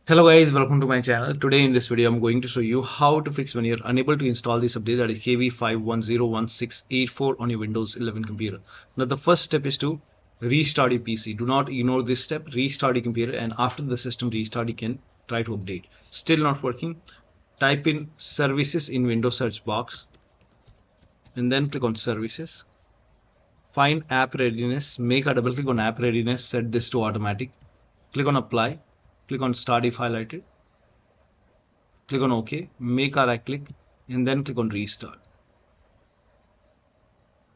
Hello guys, welcome to my channel. Today in this video I'm going to show you how to fix when you're unable to install this update, that is KB5101684 on your Windows 11 computer. Now the first step is to restart your PC. Do not ignore this step. Restart your computer, and after the system restart you can try to update. Still not working? Type in services in Windows search box and then click on services. Find app readiness, make a double click on app readiness, set this to automatic. Click on apply, click on start if highlighted. Click on OK, make a right click and then click on restart.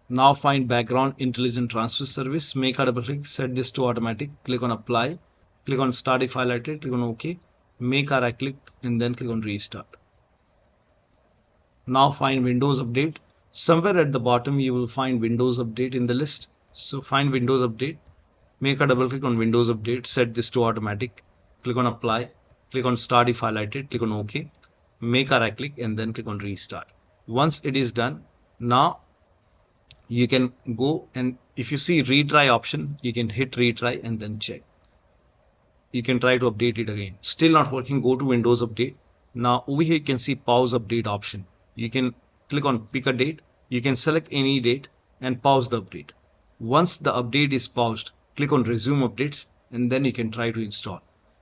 Now find background intelligent transfer service, make a double click, set this to automatic, click on apply, click on start if highlighted, click on OK, make a right click and then click on restart. Now find Windows Update. Somewhere at the bottom you will find Windows Update in the list. So find Windows Update, make a double click on Windows Update, set this to automatic, click on apply, click on start if highlighted, click on OK, make a right click and then click on restart. Once it is done, now you can go, and if you see retry option, you can hit retry and then check. You can try to update it again. Still not working? Go to Windows Update. Now over here you can see pause update option. You can click on pick a date. You can select any date and pause the update. Once the update is paused, click on resume updates and then you can try to install.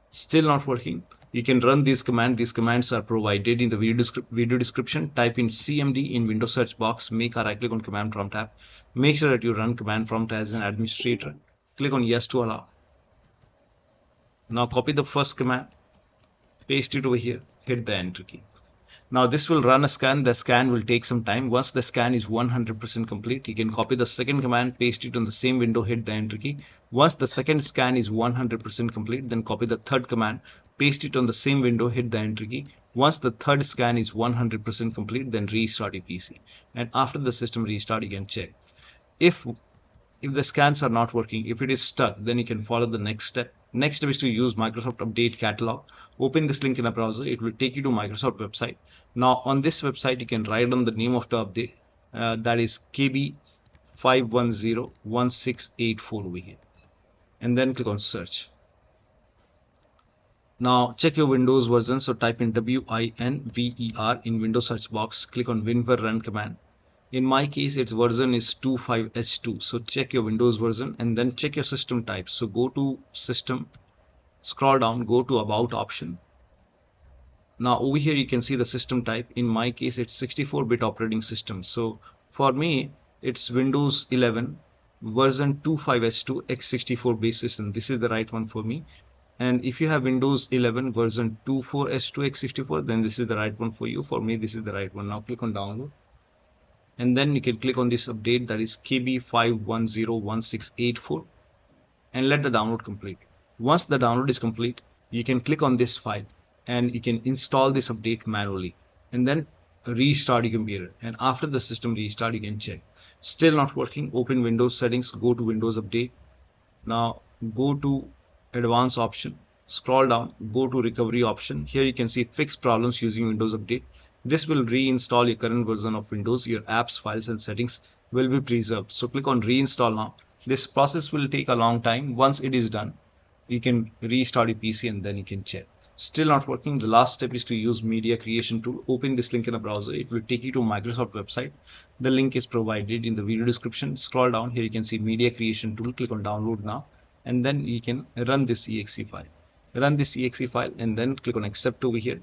Still not working? You can run this command. These commands are provided in the video description. Type in CMD in Windows search box, make a right click on command prompt tab. Make sure that you run command prompt as an administrator. Click on yes to allow. Now copy the first command, paste it over here, hit the enter key. Now this will run a scan. The scan will take some time. Once the scan is 100% complete, you can copy the second command, paste it on the same window, hit the enter key. Once the second scan is 100% complete, then copy the third command, paste it on the same window, hit the enter key. Once the third scan is 100% complete, then restart your PC. And after the system restart, you can check. If the scans are not working, if it is stuck, then you can follow the next step. Next step is to use Microsoft Update Catalog. Open this link in a browser. It will take you to Microsoft website. Now on this website you can write down the name of the update, that is KB5101684 over here, and then click on search. Now check your Windows version. So type in WINVER in Windows search box. Click on WinVer run command. In my case, its version is 25H2. So check your Windows version and then check your system type. So go to system, scroll down, go to about option. Now over here you can see the system type. In my case, it's 64-bit operating system. So for me, it's Windows 11 version 25H2 x64 base system. This is the right one for me. And if you have Windows 11 version 24H2 x64, then this is the right one for you. For me, this is the right one. Now click on download. And then you can click on this update, that is KB5101684, and let the download complete. Once the download is complete, you can click on this file and you can install this update manually and then restart your computer. And after the system restart, you can check. Still not working? Open Windows settings, go to Windows Update. Now go to advanced option, scroll down, go to recovery option. Here you can see fix problems using Windows Update. This will reinstall your current version of Windows. Your apps, files and settings will be preserved. So click on reinstall now. This process will take a long time. Once it is done, you can restart your PC and then you can check. Still not working? The last step is to use media creation tool. Open this link in a browser. It will take you to Microsoft website. The link is provided in the video description. Scroll down. Here you can see media creation tool. Click on download now and then you can run this exe file. Run this exe file and then click on accept over here.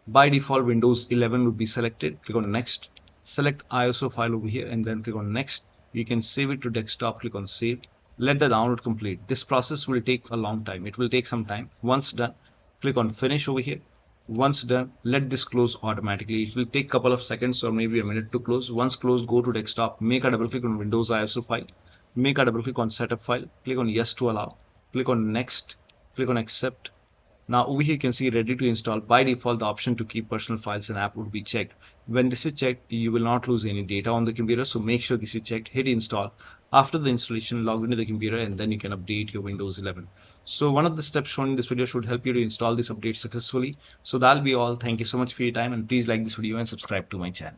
By default, Windows 11 would be selected. Click on next. Select ISO file over here and then click on next. You can save it to desktop. Click on save. Let the download complete. This process will take a long time. It will take some time. Once done, click on finish over here. Once done, let this close automatically. It will take a couple of seconds or maybe a minute to close. Once closed, go to desktop. Make a double click on Windows ISO file. Make a double click on setup file. Click on yes to allow. Click on next. Click on accept. Now over here you can see ready to install. By default, the option to keep personal files and app would be checked. When this is checked, you will not lose any data on the computer. So make sure this is checked. Hit install. After the installation, log into the computer and then you can update your Windows 11. So one of the steps shown in this video should help you to install this update successfully. So that'll be all. Thank you so much for your time and please like this video and subscribe to my channel.